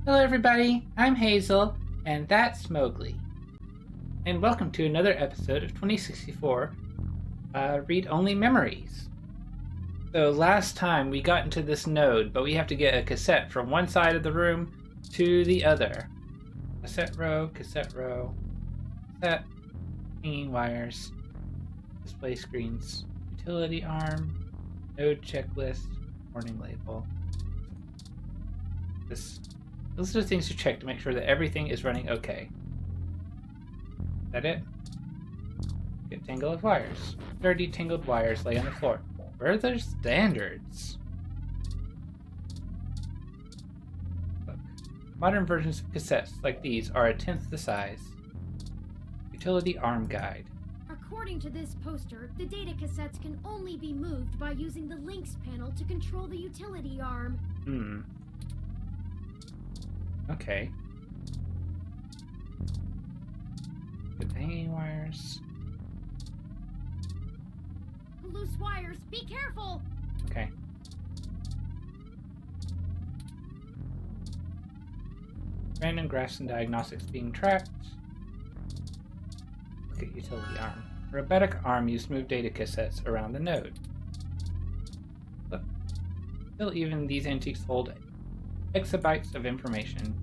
Hello, everybody. I'm Hazel, and that's Mowgli. And welcome to another episode of 2064 Read Only Memories. So, last time we got into this node, but we have to get a cassette from one side of the room to the other. Cassette row, cassette, hanging wires, display screens, utility arm, node checklist, warning label. Those are the things to check to make sure that everything is running okay. Is that it? Get tangle of wires. 30 tangled wires lay on the floor. Where are their standards? Look. Modern versions of cassettes like these are a tenth the size. Utility arm guide. According to this poster, the data cassettes can only be moved by using the links panel to control the utility arm. Okay. Good hanging wires. Loose wires, be careful! Okay. Random graphs and diagnostics being tracked. Look at utility arm. A robotic arm used to move data cassettes around the node. Look. Still, even these antiques hold exabytes of information.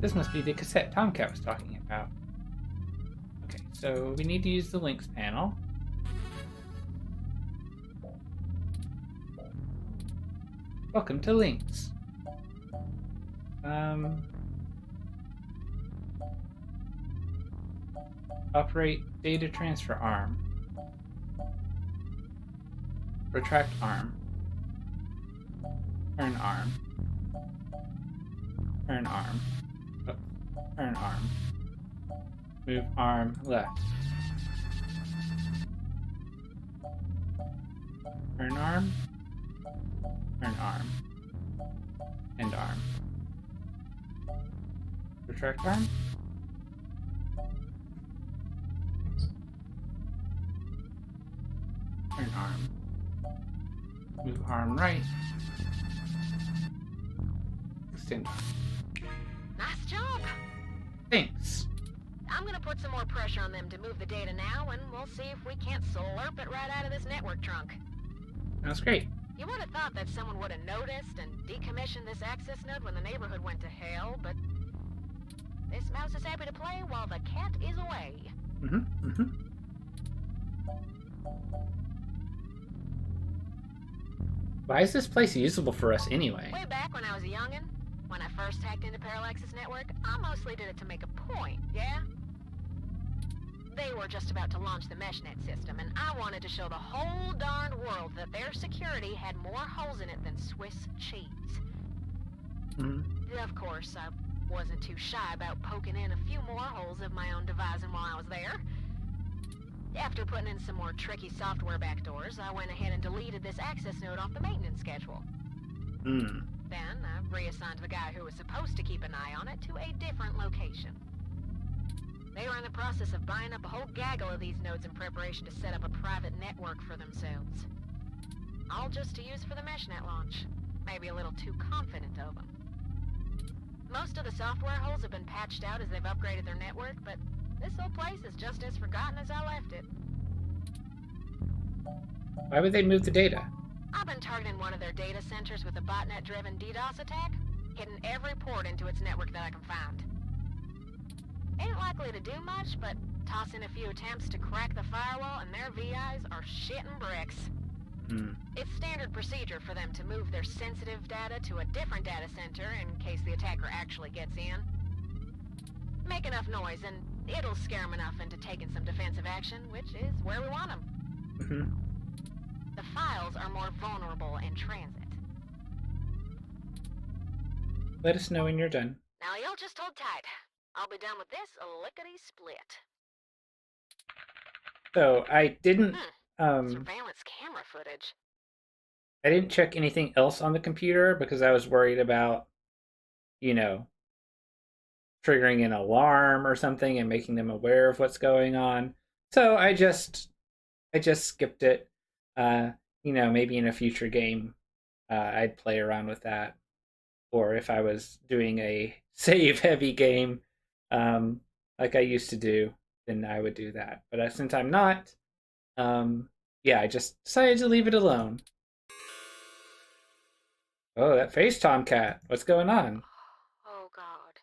This must be the cassette Tomcat was talking about. Okay, so we need to use the links panel. Welcome to links. Operate data transfer arm. Retract arm. Turn arm. Turn arm. Oh, turn arm. Move arm left. Turn arm. Turn arm. End arm. Retract arm. Turn arm. Move arm right. Extend arm. Nice job. Thanks. I'm gonna put some more pressure on them to move the data now, and we'll see if we can't slurp it right out of this network trunk. That's great. You would have thought that someone would have noticed and decommissioned this access node when the neighborhood went to hell, but this mouse is happy to play while the cat is away. Why is this place usable for us anyway? Way back when I was a youngin', when I first hacked into Parallax's network, I mostly did it to make a point, yeah? They were just about to launch the MeshNet system, and I wanted to show the whole darned world that their security had more holes in it than Swiss cheese. Of course, I wasn't too shy about poking in a few more holes of my own devising while I was there. After putting in some more tricky software backdoors, I went ahead and deleted this access node off the maintenance schedule. Then I reassigned the guy who was supposed to keep an eye on it to a different location. They were in the process of buying up a whole gaggle of these nodes in preparation to set up a private network for themselves. All just to use for the MeshNet launch. Maybe a little too confident of them. Most of the software holes have been patched out as they've upgraded their network, but this old place is just as forgotten as I left it. Why would they move the data? I've been targeting one of their data centers with a botnet-driven DDoS attack, hitting every port into its network that I can find. Ain't likely to do much, but toss in a few attempts to crack the firewall and their VIs are shitting bricks. It's standard procedure for them to move their sensitive data to a different data center in case the attacker actually gets in. Make enough noise and it'll scare them enough into taking some defensive action, which is where we want them. The files are more vulnerable in transit. Let us know when you're done. Now you'll just hold tight. I'll be done with this lickety-split. So I didn't Surveillance camera footage. I didn't check anything else on the computer because I was worried about, triggering an alarm or something and making them aware of what's going on. So I just skipped it. Maybe in a future game, I'd play around with that. or if I was doing a save heavy game, like I used to do, then I would do that. But since I'm not, yeah, I just decided to leave it alone. Oh, that face Tomcat. What's going on? Oh, God.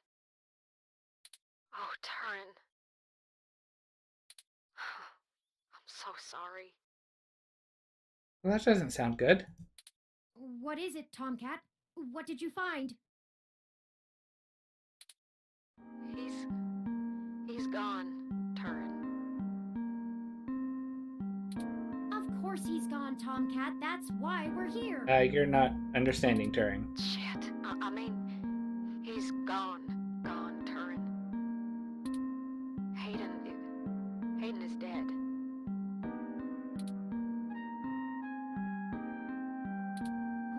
Oh, Turin. I'm so sorry. Well, that doesn't sound good. What is it, Tomcat? What did you find? He's gone, Turin. Of course he's gone, Tomcat. That's why we're here. You're not understanding, Turing. Shit. I mean, he's gone, Turin. Hayden is dead.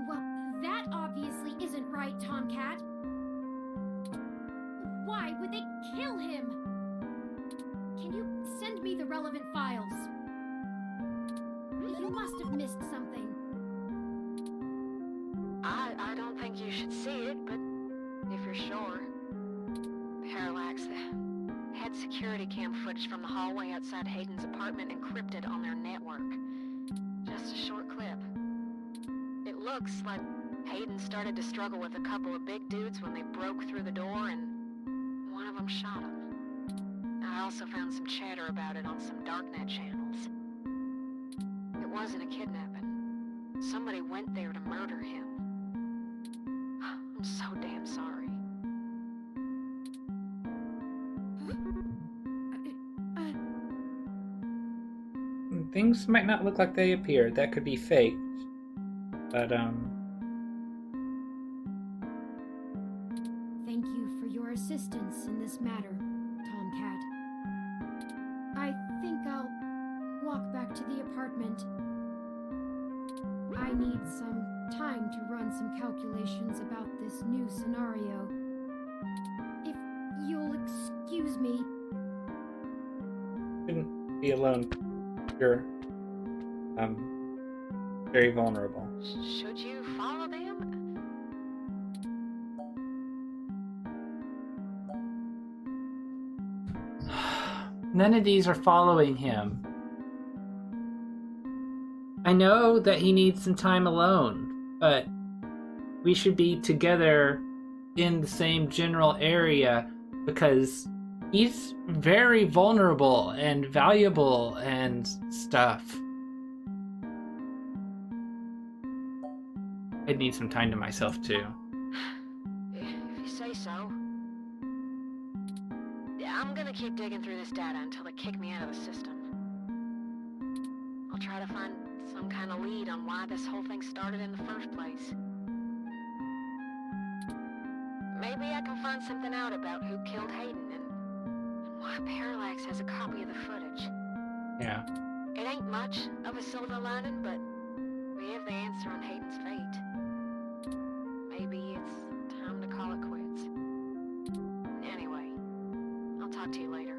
Well, that obviously isn't right, Tomcat. Why would they kill him? Can you send me the relevant files? You must have missed something. I don't think you should see it, but if you're sure. Parallax had security cam footage from the hallway outside Hayden's apartment encrypted on their network. Just a short clip. It looks like Hayden started to struggle with a couple of big dudes when they broke through the door and one of them shot him. I also found some chatter about it on some darknet channels. It wasn't a kidnapping. Somebody went there to murder him. I'm so damn sorry. Things might not look like they appear. That could be faked. But, Thank you for your assistance in this matter, Tomcat. I think I'll walk back to the apartment. I need some time to run some calculations about this new scenario. If you'll excuse me. shouldn't be alone. You're, very vulnerable. Should you follow them? None of these are following him. I know that he needs some time alone, but we should be together in the same general area because he's very vulnerable and valuable and stuff. I'd need some time to myself too. If you say so. I'm gonna keep digging through this data until they kick me out of the system. I'll try to find some kind of lead on why this whole thing started in the first place. Maybe I can find something out about who killed Hayden and why Parallax has a copy of the footage. Yeah. It ain't much of a silver lining, but we have the answer on Hayden's fate. Maybe it's time to call it quits. Anyway, I'll talk to you later.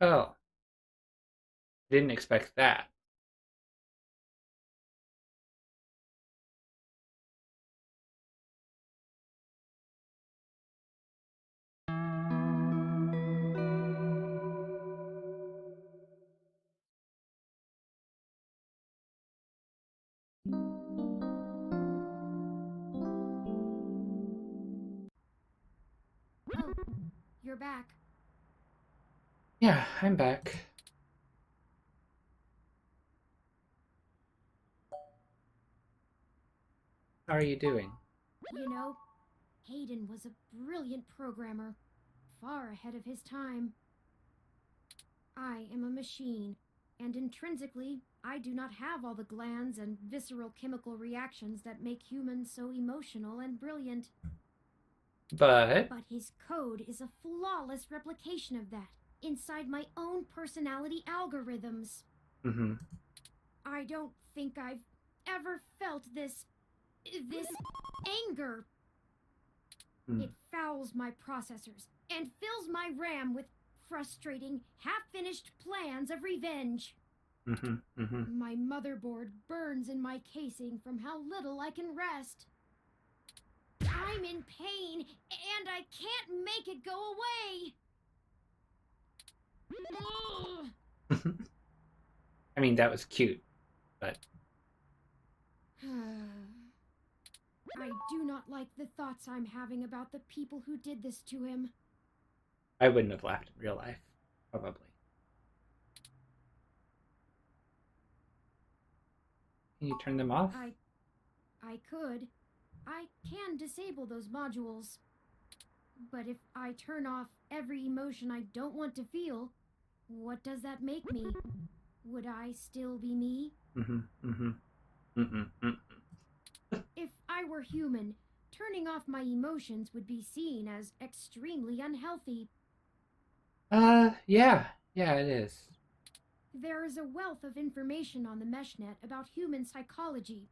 Oh. Didn't expect that. Oh, you're back. Yeah, I'm back. How are you doing? You know, Hayden was a brilliant programmer, far ahead of his time. I am a machine, and intrinsically, I do not have all the glands and visceral chemical reactions that make humans so emotional and brilliant. But But his code is a flawless replication of that, inside my own personality algorithms. I don't think I've ever felt this anger. It fouls my processors and fills my RAM with frustrating, half-finished plans of revenge. My motherboard burns in my casing from how little I can rest. I'm in pain, and I can't make it go away. Ugh. I mean, that was cute, but... I do not like the thoughts I'm having about the people who did this to him. I wouldn't have laughed in real life, probably. Can you turn them off? I could. I can disable those modules. But if I turn off every emotion I don't want to feel, what does that make me? Would I still be me? If I were human, turning off my emotions would be seen as extremely unhealthy. Yeah, it is. There is a wealth of information on the meshnet about human psychology.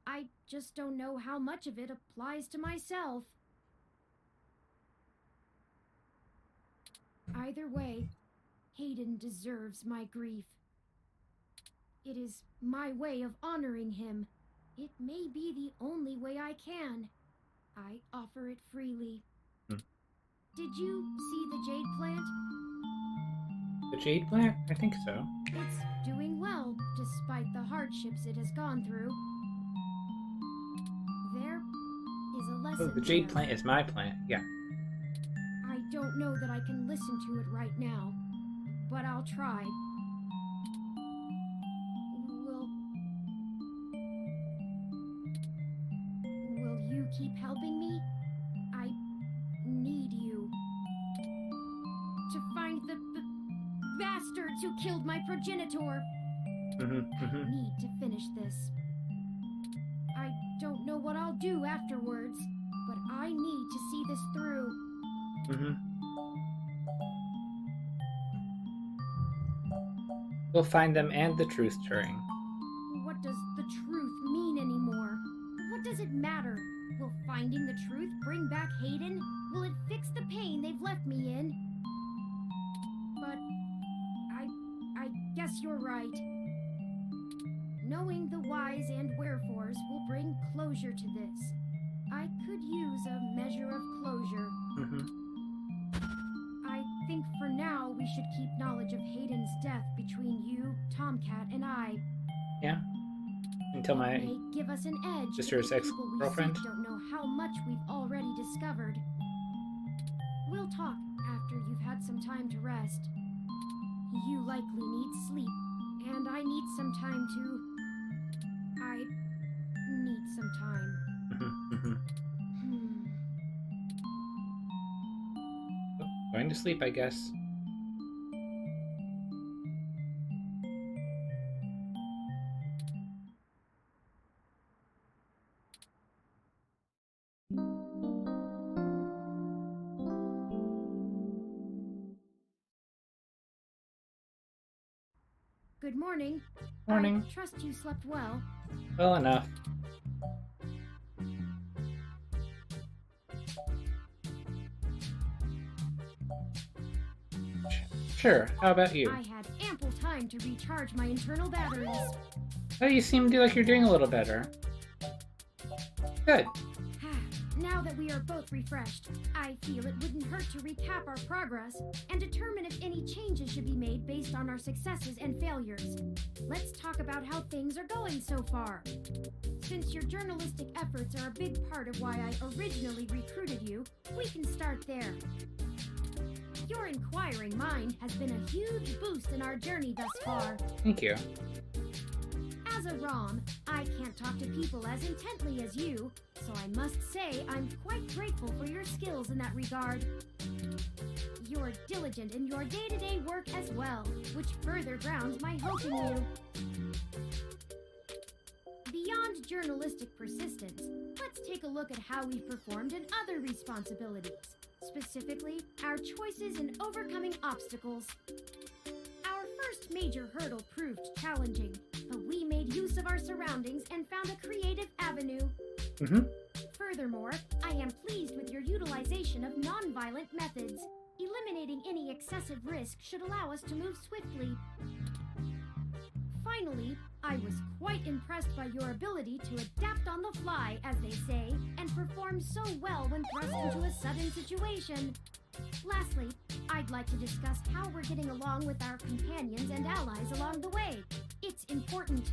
I just don't know how much of it applies to myself. Either way, Hayden deserves my grief. It is my way of honoring him. It may be the only way I can. I offer it freely. Did you see the jade plant? The jade plant? I think so. It's doing well, despite the hardships it has gone through. There is a lesson. Oh, the jade there. plant is my plant. Yeah. I don't know that I can listen to it right now, but I'll try. Will you keep helping me? I need you. To find the bastards who killed my progenitor. I need to finish this. I don't know what I'll do afterwards, but I need to see this through. We'll find them and the truth, Turing. What does the truth mean anymore? What does it matter? Will finding the truth bring back Hayden? Will it fix the pain they've left me in? But I guess you're right. Knowing the whys and wherefores will bring closure to this. I could use a measure of closure. I think for now we should keep knowledge of Hayden's death between you, Tomcat, and I. Yeah. Until my It may give us an edge. sister's if the people we ex-girlfriend. seek don't know how much we've already discovered. We'll talk after you've had some time to rest. You likely need sleep, and I need some time to... I need some time. Going to sleep, I guess. Good morning. Morning. I trust you slept well. Well enough. Sure, how about you? I had ample time to recharge my internal batteries. Oh, you seem to like you're doing a little better. Good. Now that we are both refreshed, I feel it wouldn't hurt to recap our progress and determine if any changes should be made based on our successes and failures. Let's talk about how things are going so far. Since your journalistic efforts are a big part of why I originally recruited you, we can start there. Your inquiring mind has been a huge boost in our journey thus far. Thank you. As a ROM, I can't talk to people as intently as you, so I must say I'm quite grateful for your skills in that regard. You're diligent in your day-to-day work as well, which further grounds my hope in you. Beyond journalistic persistence, let's take a look at how we've performed in other responsibilities, specifically our choices in overcoming obstacles. Our first major hurdle proved challenging, but we made use of our surroundings and found a creative avenue. Furthermore, I am pleased with your utilization of non-violent methods. Eliminating any excessive risk should allow us to move swiftly. finally, I was quite impressed by your ability to adapt on the fly, as they say, and perform so well when thrust into a sudden situation. Lastly, I'd like to discuss how we're getting along with our companions and allies along the way. It's important.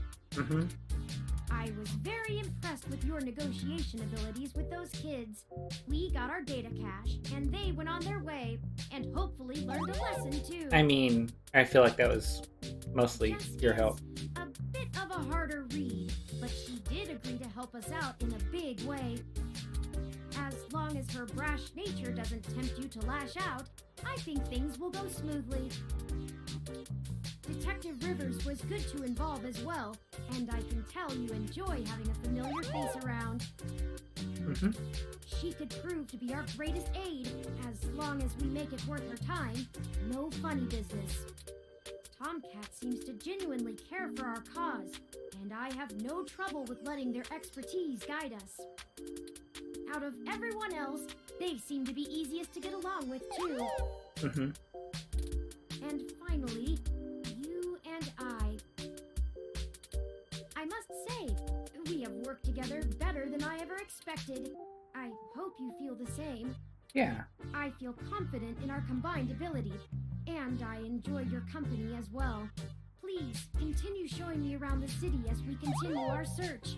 I was very impressed with your negotiation abilities with those kids. We got our data cache, and they went on their way, and hopefully learned a lesson too. I mean, I feel like that was mostly your help. A bit of a harder read, but she did agree to help us out in a big way. As long as her brash nature doesn't tempt you to lash out, I think things will go smoothly. Detective Rivers was good to involve as well, and I can tell you enjoy having a familiar face around. She could prove to be our greatest aid, as long as we make it worth her time. No funny business. Tomcat seems to genuinely care for our cause, and I have no trouble with letting their expertise guide us. Out of everyone else, they seem to be easiest to get along with, too. And finally, you and I must say, we have worked together better than I ever expected. I hope you feel the same. Yeah. I feel confident in our combined ability, and I enjoy your company as well. Please, continue showing me around the city as we continue our search.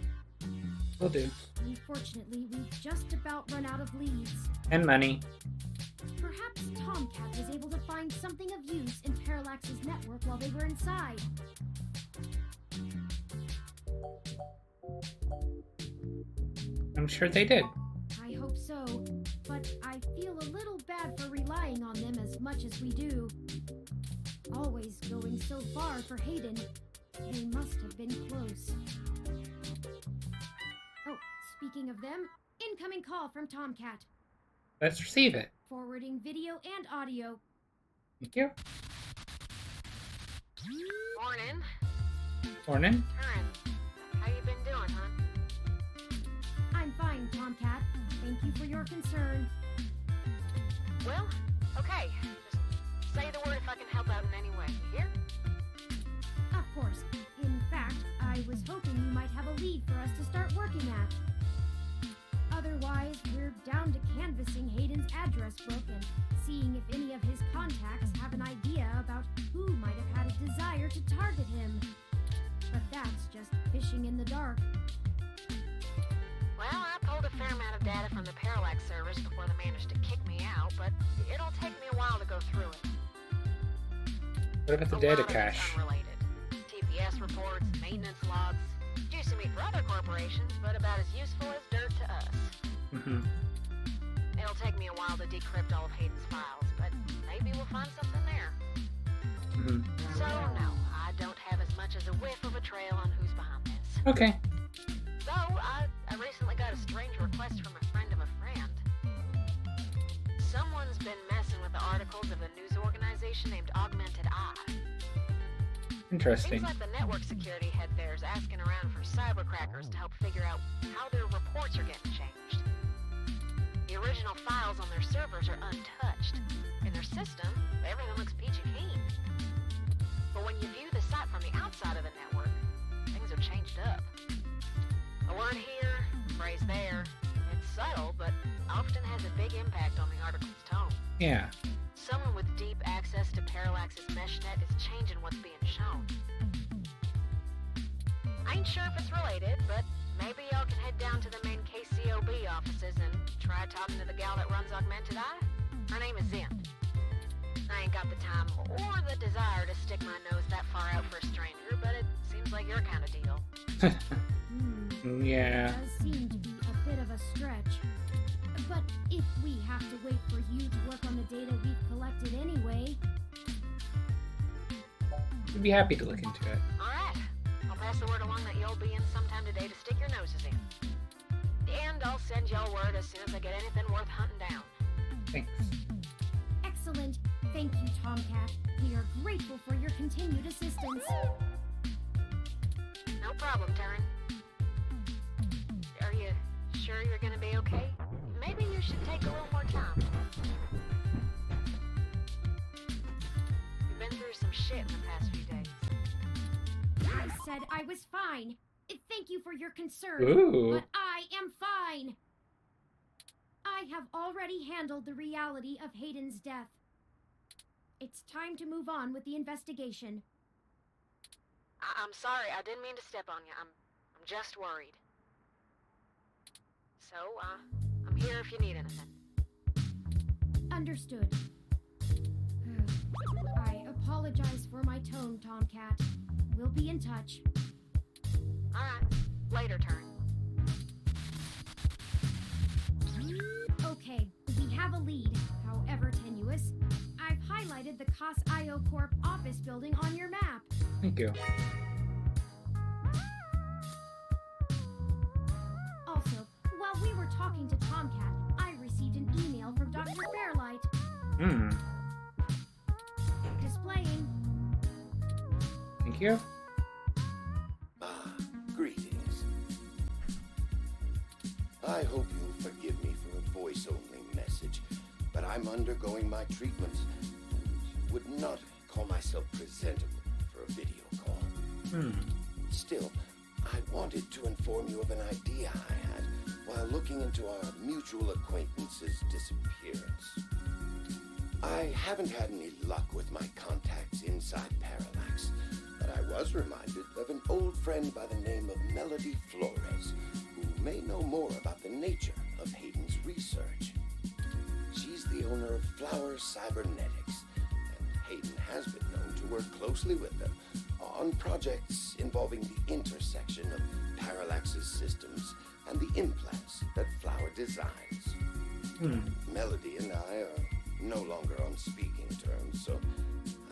Will do. Unfortunately, we've just about run out of leads. And money. Perhaps Tomcat was able to find something of use in Parallax's network while they were inside. I'm sure they did. I hope so, but I feel a little bad for relying on them as much as we do. Always going so far for Hayden. They must have been close. Oh, speaking of them, incoming call from Tomcat. Let's receive it. Forwarding video and audio. Thank you. Morning. Morning. Karen, how you been doing, hon? I'm fine, Tomcat. Thank you for your concern. Well, okay. Just say the word if I can help out in any way. You hear? Of course. In fact, I was hoping you might have a lead for us to start working at. Otherwise, we're down to canvassing Hayden's address book and seeing if any of his contacts have an idea about who might have had a desire to target him. But that's just fishing in the dark. Well, I pulled a fair amount of data from the Parallax servers before they managed to kick me out, but it'll take me a while to go through it. What about the data cache? Unrelated. TPS reports, maintenance logs. Juicy meat for other corporations, but about as useful as dirt to us. It'll take me a while to decrypt all of Hayden's files, but maybe we'll find something there. So, no, I don't have as much as a whiff of a trail on who's behind this. Okay. So, I recently got a strange request from a friend of a friend. Someone's been messing with the articles of a news organization named Augmented Eye. Interesting. Seems like the network security head there is asking around for cybercrackers to help figure out how their reports are getting changed. The original files on their servers are untouched. In their system, everything looks peachy keen. But when you view the site from the outside of the network, things are changed up. A word here, a phrase there. It's subtle, but often has a big impact on the article's tone. Yeah. Someone with deep access to Parallax's meshnet is changing what's being shown. I ain't sure if it's related, but maybe y'all can head down to the main KCOB offices and try talking to the gal that runs Augmented Eye. Her name is Zen. I ain't got the time or the desire to stick my nose that far out for a stranger, but it seems like your kind of deal. Yeah. It does seem to be a bit of a stretch. But if we have to wait for you to work on the data we've collected anyway... I'd be happy to look into it. Alright. I'll pass the word along that you'll be in sometime today to stick your noses in. And I'll send y'all word as soon as I get anything worth hunting down. Thanks. Excellent. Thank you, Tomcat. We are grateful for your continued assistance. No problem, Taryn. Are you sure you're gonna be okay? Maybe you should take a little more time. You've been through some shit in the past few days. I said I was fine. Thank you for your concern, Ooh. but I am fine. I have already handled the reality of Hayden's death. It's time to move on with the investigation. I'm sorry, I didn't mean to step on you. I'm just worried. So, I'm here if you need anything. Understood. I apologize for my tone, Tomcat. We'll be in touch. Alright, later turn. Okay, we have a lead, however tenuous. I've highlighted the COS IO Corp office building on your map. Thank you. Also, while we were talking to Tomcat, I received an email from Dr. Fairlight. Displaying. Thank you. Greetings. I hope you'll forgive me for a voice-only message, but I'm undergoing my treatments and would not call myself presentable for a video call. Still, I wanted to inform you of an idea I had while looking into our mutual acquaintance's disappearance. I haven't had any luck with my contacts inside Parallax, but I was reminded of an old friend by the name of Melody Flores, who may know more about the nature of Hayden's research. She's the owner of Flower Cybernetics, and Hayden has been known to work closely with them on projects involving the intersection of Parallax's systems and the implants that Flower designs. Melody and I are no longer on speaking terms, so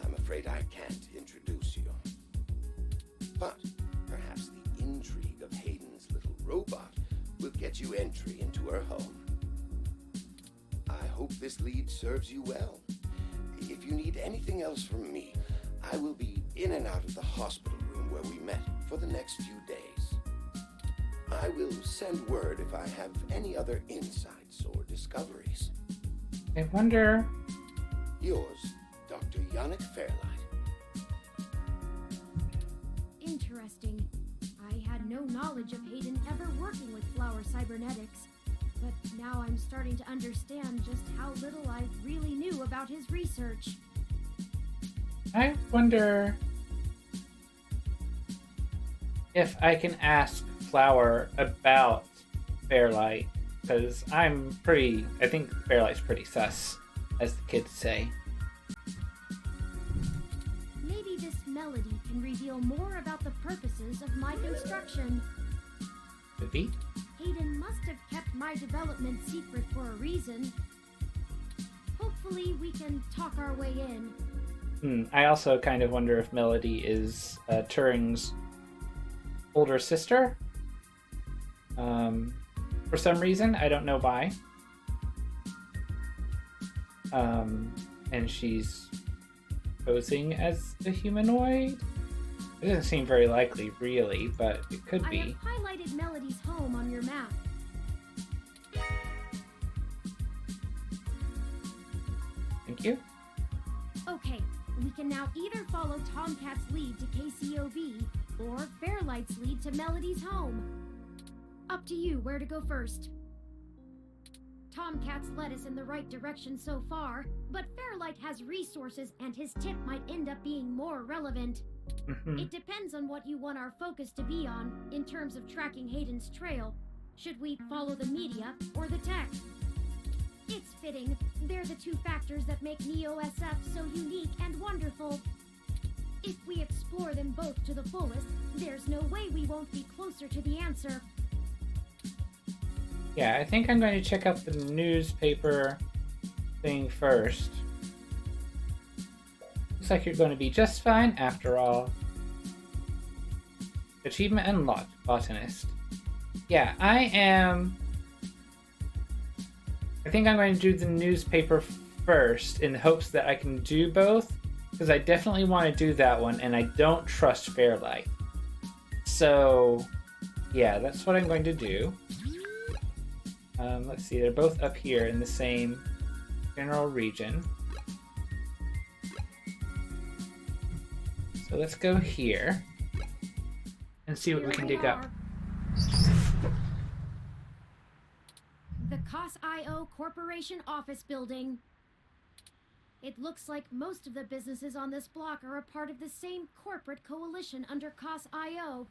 I'm afraid I can't introduce you. But perhaps the intrigue of Hayden's little robot will get you entry into her home. I hope this lead serves you well. If you need anything else from me, I will be in and out of the hospital room where we met for the next few days. I will send word if I have any other insights or discoveries. I wonder. Yours, Dr. Yannick Fairlight. Interesting. I had no knowledge of Hayden ever working with Flower Cybernetics, but now I'm starting to understand just how little I really knew about his research. I wonder if I can ask Flower about Fairlight, because I think Fairlight's pretty sus, as the kids say. Maybe this melody can reveal more about the purposes of my construction. Could be. Hayden must have kept my development secret for a reason. Hopefully we can talk our way in. I also kind of wonder if Melody is Turing's older sister. For some reason, I don't know why. And she's posing as a humanoid. It doesn't seem very likely, really, but it could be. I have highlighted Melody's home on your map. Thank you. Okay, we can now either follow Tomcat's lead to KCOV, or Fairlight's lead to Melody's home. Up to you where to go first. Tomcat's led us in the right direction so far, but Fairlight has resources and his tip might end up being more relevant. It depends on what you want our focus to be on in terms of tracking Hayden's trail. Should we follow the media or the tech? It's fitting. They're the two factors that make Neo-SF so unique and wonderful. If we explore them both to the fullest, there's no way we won't be closer to the answer. Yeah, I think I'm going to check out the newspaper thing first. Looks like you're going to be just fine after all. Achievement unlocked, botanist. Yeah, I think I'm going to do the newspaper first in hopes that I can do both, because I definitely want to do that one, and I don't trust Fairlight. So, yeah, that's what I'm going to do. Let's see, they're both up here in the same general region. So let's go here. and see what Here we can they dig up. are. The COS.io Corporation office building. It looks like most of the businesses on this block are a part of the same corporate coalition under COS.io.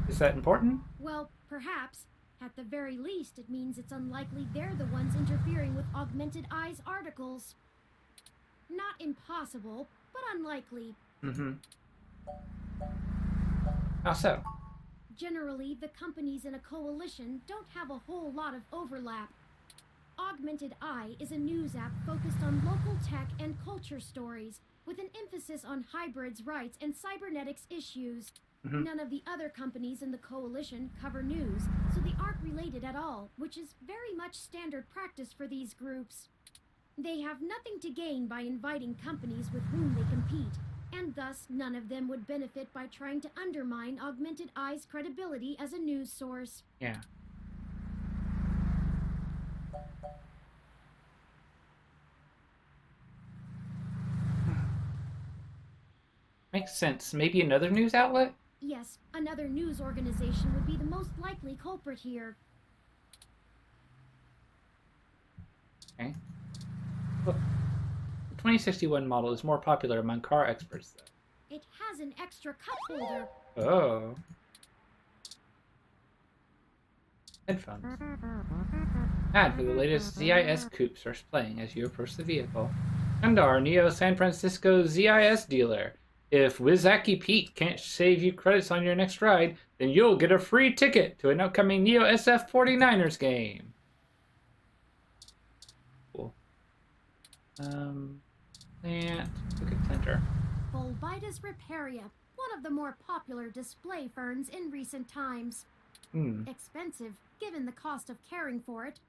Is that important? Well, perhaps. At the very least, it means it's unlikely they're the ones interfering with Augmented Eye's articles. Not impossible, but unlikely. How so? Generally, the companies in a coalition don't have a whole lot of overlap. Augmented Eye is a news app focused on local tech and culture stories, with an emphasis on hybrids' rights and cybernetics issues. None of the other companies in the coalition cover news, so they aren't related at all, which is very much standard practice for these groups. They have nothing to gain by inviting companies with whom they compete, and thus none of them would benefit by trying to undermine Augmented Eye's credibility as a news source. Yeah. Makes sense. Maybe another news outlet? Yes, another news organization would be the most likely culprit here. Okay. Look, the 2061 model is more popular among car experts, though. It has an extra cup holder. Oh. Headphones. Ad for the latest ZIS coupe starts playing as you approach the vehicle. Sundar, Neo San Francisco ZIS dealer. If Wizaki Pete can't save you credits on your next ride, then you'll get a free ticket to an upcoming Neo SF 49ers game. Cool. Plant. Look at Planter. Bulbitis riparia, one of the more popular display ferns in recent times. Expensive, given the cost of caring for it.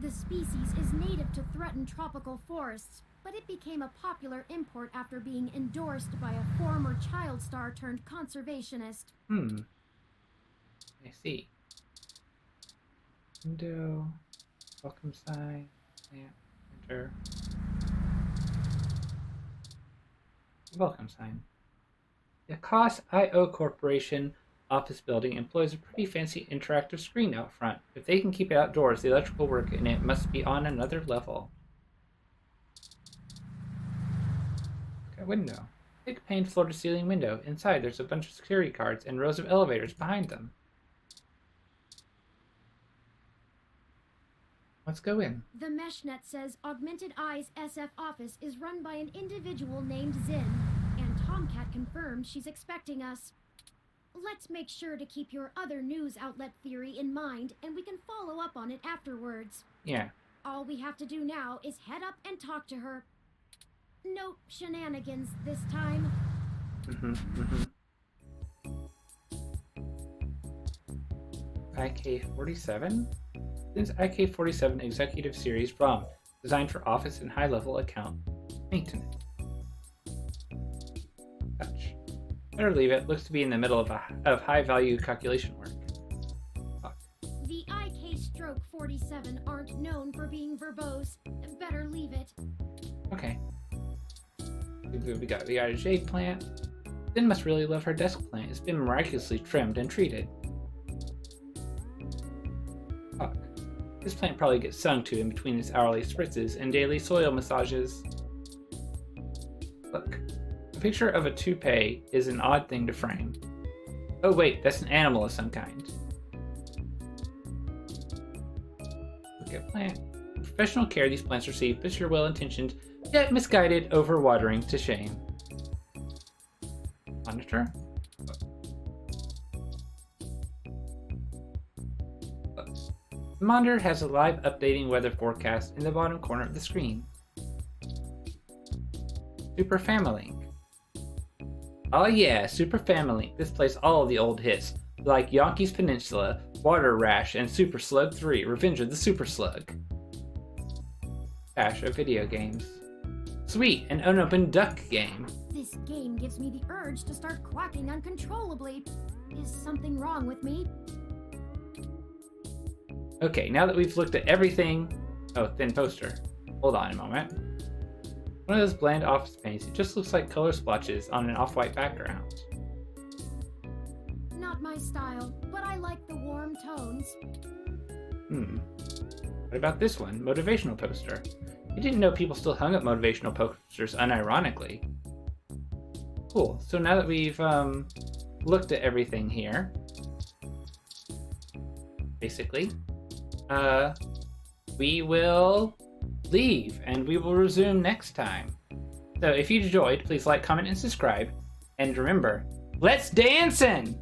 The species is native to threatened tropical forests, but it became a popular import after being endorsed by a former child star turned conservationist. I see. Window. Welcome sign. Plant. Enter. Welcome sign. The COS.io Corporation office building employs a pretty fancy interactive screen out front. If they can keep it outdoors, the electrical work in it must be on another level. A window. Big pane floor-to-ceiling window. Inside, there's a bunch of security guards and rows of elevators behind them. Let's go in. The meshnet says Augmented Eye's SF office is run by an individual named Zin, and Tomcat confirmed she's expecting us. Let's make sure to keep your other news outlet theory in mind, and we can follow up on it afterwards. Yeah. All we have to do now is head up and talk to her. No shenanigans this time. IK-47? Since IK-47 Executive Series ROM, designed for office and high-level account maintenance. Touch. Better leave it. Looks to be in the middle of high-value calculation work. Fuck. The IK-47 aren't known for being verbose. Better leave it. Okay. We got a jade plant. Zin must really love her desk plant. It's been miraculously trimmed and treated. Fuck. This plant probably gets sung to in between its hourly spritzes and daily soil massages. Look. A picture of a toupee is an odd thing to frame. Oh wait, that's an animal of some kind. Look at plant. In professional care these plants receive, but you're well-intentioned, yet misguided overwatering to shame. Monitor. The monitor has a live updating weather forecast in the bottom corner of the screen. Super Family. Oh yeah, Super Family. This plays all the old hits, like Yonkey's Peninsula, Water Rash, and Super Slug 3, Revenge of the Super Slug. Cache of video games. Sweet, an unopened duck game. This game gives me the urge to start quacking uncontrollably. Is something wrong with me? Okay, now that we've looked at everything... Oh, thin poster. Hold on a moment. One of those bland office paints. It just looks like color splotches on an off-white background. not my style, but I like the warm tones. What about this one? Motivational poster. I didn't know people still hung up motivational posters unironically. Cool. So now that we've looked at everything here, basically, we will leave and we will resume next time. So if you enjoyed, please like, comment, and subscribe. And remember, let's dancin'!